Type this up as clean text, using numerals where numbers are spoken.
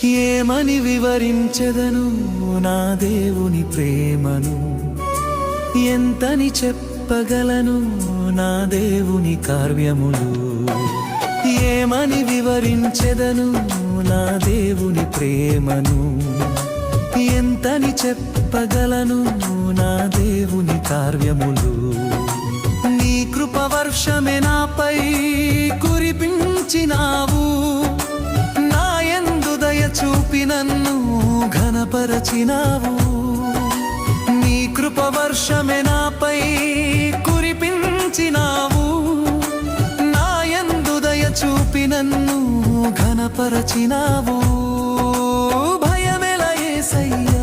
ఏమని వివరించెదను నా దేవుని ప్రేమను, ఎంతని చెప్పగలను నా దేవుని కార్యములు. ఏమని వివరించెదను నా దేవుని ప్రేమను, ఎంతని చెప్పగలను నా దేవుని కార్యములు. నీ కృప వర్షమే నాపై కురిపించినావు, నా యందు దయ చూపి నన్ను ఘనపరచినావు. నీ కృప వర్షమే నాపై కురిపించినావు, నా యందు దయ చూపి నన్ను ఘనపరచినావు. భయమెల యేసయ్యా,